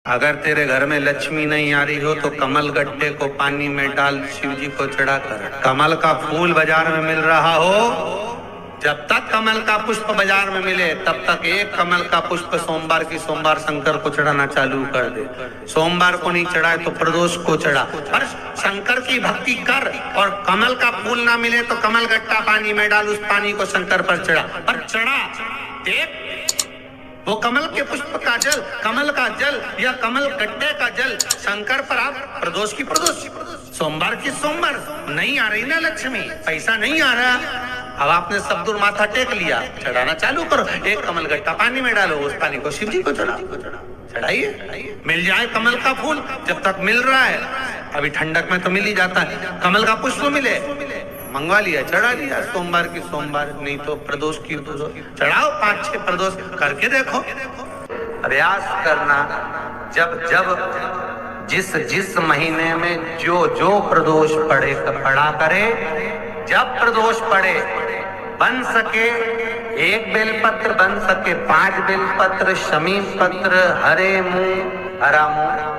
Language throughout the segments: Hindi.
अगर तेरे घर में लक्ष्मी नहीं आ रही हो तो कमल गट्टे को पानी में डाल शिव जी को चढ़ा कर। कमल का फूल बाजार में मिल रहा हो, जब तक कमल का पुष्प बाजार में मिले तब तक एक कमल का पुष्प सोमवार की सोमवार शंकर को चढ़ाना चालू कर दे। सोमवार को नहीं चढ़ाए तो प्रदोष को चढ़ा, पर शंकर की भक्ति कर। और कमल का फूल ना मिले तो कमल गट्टा पानी में डाल, उस पानी को शंकर पर चढ़ा। पर चढ़ा देख, वो कमल के पुष्प का जल, कमल का जल या कमल गट्टे का जल शंकर पर आप प्रदोष की प्रदोष, सोमवार की सोमवार। नहीं आ रही ना लक्ष्मी, पैसा नहीं आ रहा, अब आपने सब दूर माथा टेक लिया, चढ़ाना चालू करो। एक कमल गट्टा पानी में डालो, उस पानी को शिव जी को चढ़ाइए। मिल जाए कमल का फूल, जब तक मिल रहा है, अभी ठंडक में तो मिल ही जाता है। कमल का पुष्प मिले, मंगवा लिया, चढ़ा लिया। सोमवार की सोमवार, नहीं तो प्रदोष की प्रदोष चढ़ाओ। 5-6 प्रदोष करके देखो। प्रयास करना, जब जब जिस महीने में जो प्रदोष पड़ा करे, जब प्रदोष पड़े, बन सके 1 बेलपत्र, बन सके 5 बेलपत्र, शमी पत्र, हरे मूंग, हरा मूंग,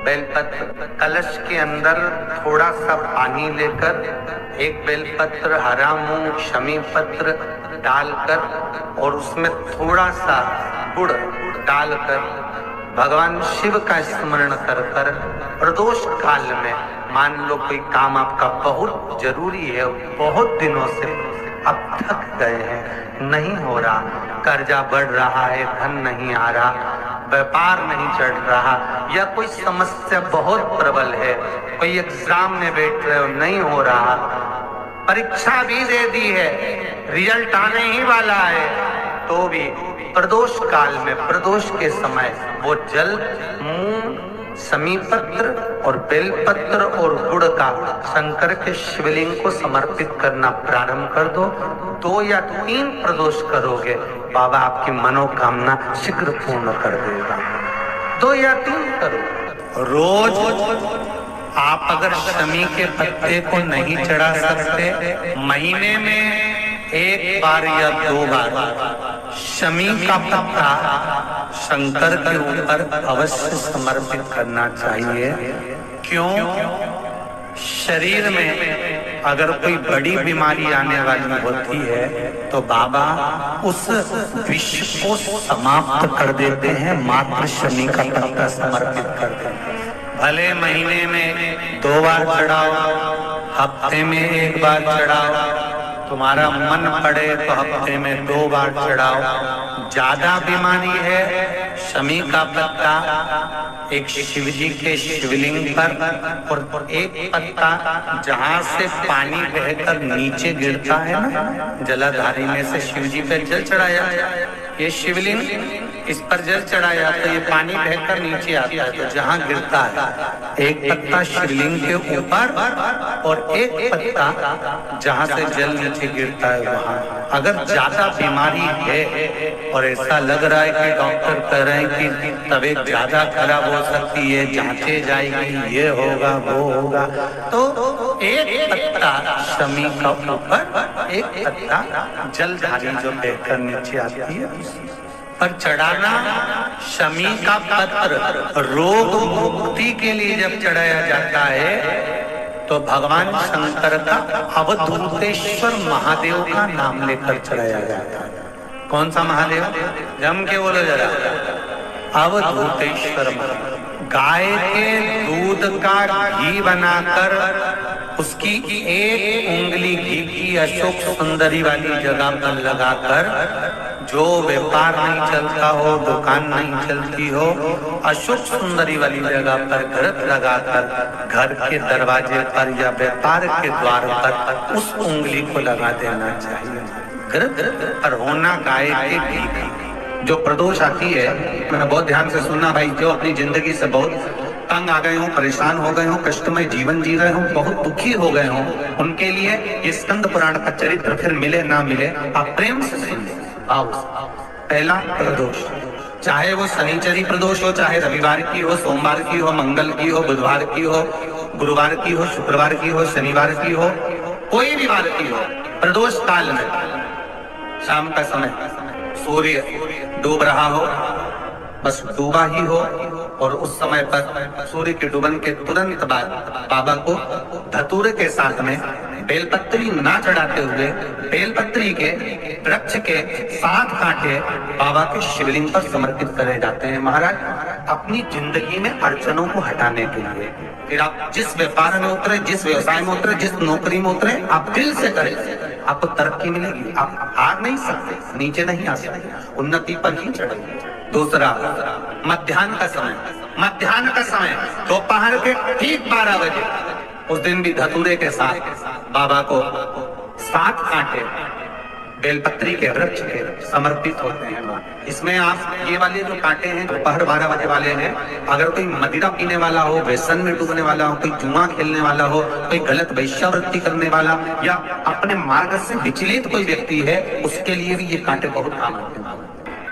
बेलपत्र, कलश के अंदर थोड़ा सा पानी लेकर 1 बेलपत्र, हरा मूंग, शमी पत्र डालकर और उसमें थोड़ा सा गुड़ डालकर भगवान शिव का स्मरण कर कर प्रदोष काल में, मान लो कोई काम आपका बहुत जरूरी है, बहुत दिनों से अब थक गए हैं, नहीं हो रहा, कर्जा बढ़ रहा है, धन नहीं आ रहा, व्यापार नहीं चढ़ रहा, या कोई समस्या बहुत प्रबल है, कोई एग्जाम में बैठ रहे हो, नहीं हो रहा, परीक्षा भी दे दी है, रिजल्ट आने ही वाला है, तो भी प्रदोष काल में, प्रदोष के समय वो जल मूंग, शमी पत्र और बेलपत्र और गुड़ का शंकर के शिवलिंग को समर्पित करना प्रारंभ कर दो। 2 या 3 प्रदोष करोगे, बाबा आपकी मनोकामना शीघ्र पूर्ण कर देगा। 2 या 3 करो। रोज आप अगर शमी के पत्ते को नहीं चढ़ा सकते, महीने में 1 बार या 2 बार शमी का पत्ता शंकर के ऊपर अवश्य समर्पित करना चाहिए। क्यों? शरीर में अगर कोई बड़ी बीमारी आने वाली होती है तो बाबा उस विष को समाप्त कर देते हैं, मात्र शमी का पत्ता समर्पित करते हैं। भले महीने में 2 बार चढ़ाओ, हफ्ते में 1 बार चढ़ाओ, तुम्हारा मन पड़े तो हफ्ते में 2 बार चढ़ाओ। ज्यादा बीमारी है, शमी का पत्ता एक शिव जी के शिवलिंग पर और 1 पत्ता जहां से पानी बहकर नीचे गिरता है ना, जलाधारी में से शिव जी पे जल चढ़ाया, ये शिवलिंग, इस पर जल चढ़ाया तो ये पानी बहकर नीचे आता है, तो जहां गिरता है 1 पत्ता शिवलिंग के ऊपर और 1 पत्ता जहां से जल नीचे गिरता है वहां। अगर ज्यादा बीमारी है और ऐसा लग रहा है कि डॉक्टर कह रहे हैं कि तबीयत ज्यादा खराब हो सकती है, जांचे जाएगी, ये होगा वो होगा, तो 1 पत्ता शमी का ऊपर, 1 पत्ता जलधारी जो बहकर नीचे आती है पर चढ़ाना। शमी का पत्र रोग मुक्ति के लिए जब चढ़ाया जाता है तो भगवान शंकर का अवधूतेश्वर महादेव का नाम लेकर चढ़ाया जाता है। कौन सा महादेव? जम के बोलो जरा। अवधूतेश्वर महादेव। गाय के दूध का घी बनाकर उसकी 1 उंगली घी की अशोक सुंदरी वाली जगह पर लगाकर, जो व्यापार नहीं चलता हो, दुकान नहीं चलती हो, अशोक सुंदरी वाली जगह पर घृत लगाकर घर के दरवाजे पर या व्यापार के द्वार पर उस उंगली को लगा देना चाहिए। घृत पर होना गाय के घी की। जो प्रदोष आती है, मैंने बहुत ध्यान से सुना भाई, जो अपनी जिंदगी से बहुत तंग आ गए हो, परेशान हो गए हो, कष्टमय जीवन जी रहे हो, बहुत दुखी हो गए हो, उनके लिए ये स्कंद पुराण का चरित्र फिर मिले ना मिले, आप प्रेम से सुन लो। पहला प्रदोष, चाहे वो शनिचरी प्रदोष हो, चाहे रविवार की हो, सोमवार की हो, मंगल की हो, बुधवार की हो, गुरुवार की हो, शुक्रवार की हो, शनिवार की हो, कोई भी वार की हो, प्रदोष काल में शाम का समय सूर्य डूब रहा हो, बस डूबा ही हो और उस समय पर सूर्य के डूबन के तुरंत बाद बाबा को धतूरे के साथ में बेलपत्री ना चढ़ाते हुए बेलपत्री के वृक्ष के 7 कांटे बाबा के शिवलिंग पर समर्पित करे जाते हैं महाराज, अपनी जिंदगी में अड़चनों को हटाने के लिए। फिर आप जिस व्यापार में उतरे, जिस व्यवसाय में उतरे, जिस नौकरी में उतरे, आप दिल से करें, आपको तरक्की मिलेगी। आप हार नहीं सकते, नीचे नहीं आ सकते, उन्नति पर ही चढ़ेंगे। दूसरा, मध्याह्न का समय। मध्याह्न का समय दोपहर के ठीक 12 बजे, उस दिन भी धतूरे के साथ बाबा को 7 कांटे बेलपत्री के वृक्ष के समर्पित होते हैं। इसमें आप ये वाले जो कांटे हैं दोपहर 12 बजे वाले हैं, अगर कोई मदिरा पीने वाला हो, व्यसन में डूबने वाला हो, कोई जुआ खेलने वाला हो, कोई गलत वेश्यावृत्ति करने वाला या अपने मार्ग से विचलित कोई व्यक्ति है, उसके लिए भी ये कांटे बहुत काम आते हैं।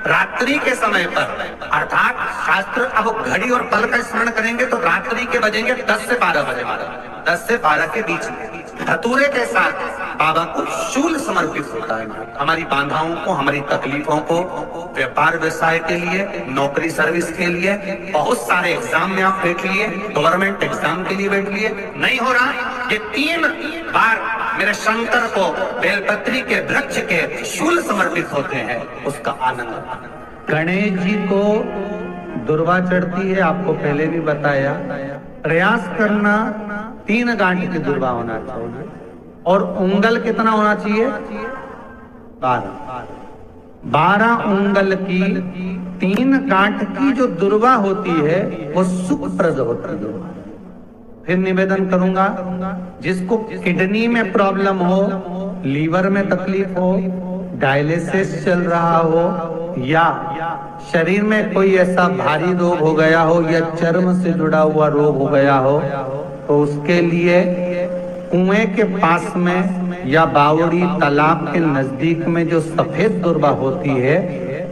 रात्रि के समय पर, अर्थात शास्त्र अब घड़ी और पल का स्मरण करेंगे तो रात्रि के बजेंगे 10 से 12 बजे, 10 से 12 के बीच में धतूरे के साथ बाबा को शूल समर्पित होता है। हमारी बाधाओं को, हमारी तकलीफों को, व्यापार व्यवसाय के लिए, नौकरी सर्विस के लिए, बहुत सारे एग्जाम में आप बैठ लिए, गवर्नमेंट एग्जाम के लिए बैठ लिए, नहीं हो रहा, ये 3 बार मेरे शंकर को बेलपत्री के वृक्ष के शूल समर्पित होते हैं, उसका आनंद। गणेश जी को दुर्वा चढ़ती है, आपको पहले भी बताया। प्रयास करना 3 गांठ की दुर्वा होना चाहिए और उंगल कितना होना चाहिए? 12 उंगल की 3 गांठ की जो दुर्वा होती है वो सुखप्रद होती है। फिर निवेदन करूंगा, जिसको किडनी में प्रॉब्लम हो, लीवर में तकलीफ हो, डायलिसिस चल रहा हो या शरीर में कोई ऐसा भारी रोग हो गया हो या चर्म से जुड़ा हुआ रोग हो गया हो, तो उसके लिए कुएं के पास में या बावड़ी तालाब के नजदीक में जो सफेद दुर्वा होती है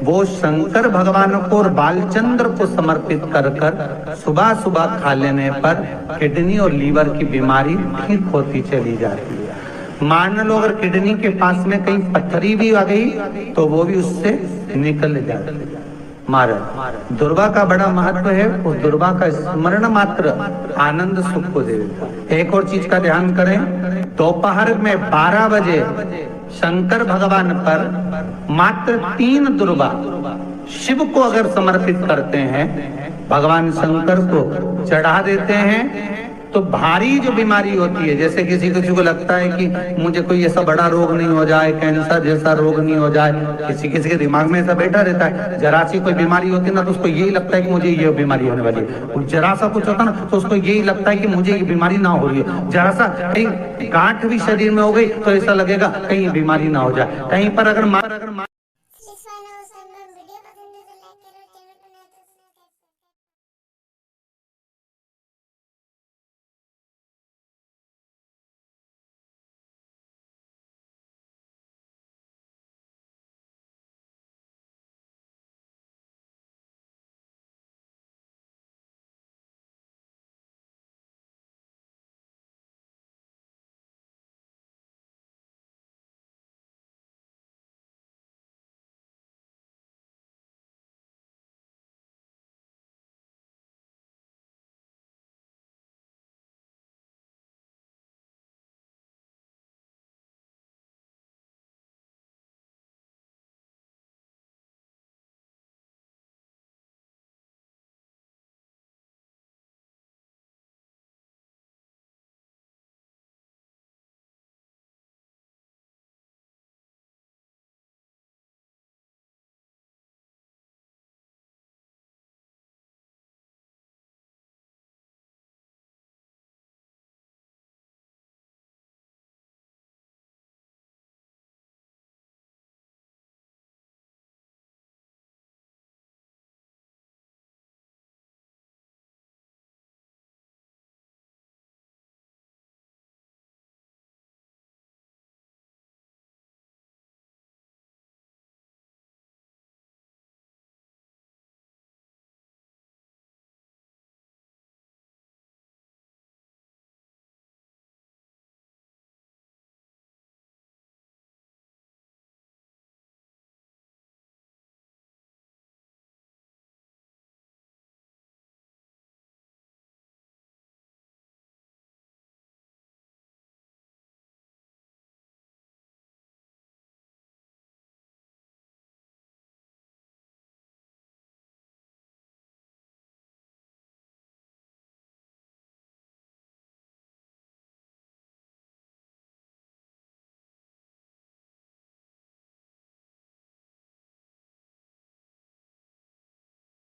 वो शंकर भगवान को और बालचंद्र को समर्पित कर कर सुबह सुबह खा लेने पर किडनी और लीवर की बीमारी ठीक होती चली जाती है। मान लो अगर किडनी के पास में कहीं पत्थरी भी आ गई तो वो भी उससे निकल जाती है। महाराज, दुर्वा का बड़ा महत्व है, उस दुर्वा का स्मरण मात्र आनंद सुख को देगा। एक और चीज का ध्यान करें, दोपहर में 12 बजे शंकर भगवान पर मात्र 3 दुर्वा शिव को अगर समर्पित करते हैं, भगवान शंकर को चढ़ा देते हैं, तो भारी जो बीमारी होती है, जैसे किसी को लगता है कि मुझे कोई ऐसा बड़ा रोग नहीं हो जाए, कैंसर जैसा रोग नहीं हो जाए, किसी किसी के दिमाग में ऐसा बैठा रहता है। जरा सी कोई बीमारी होती है ना तो उसको यही लगता है कि मुझे ये बीमारी होने वाली है। जरा सा कुछ होता ना तो उसको यही लगता है कि मुझे ये बीमारी ना हो रही है। जरा सा कहीं गांठ भी शरीर में हो गई तो ऐसा लगेगा कहीं बीमारी ना हो जाए। कहीं पर अगर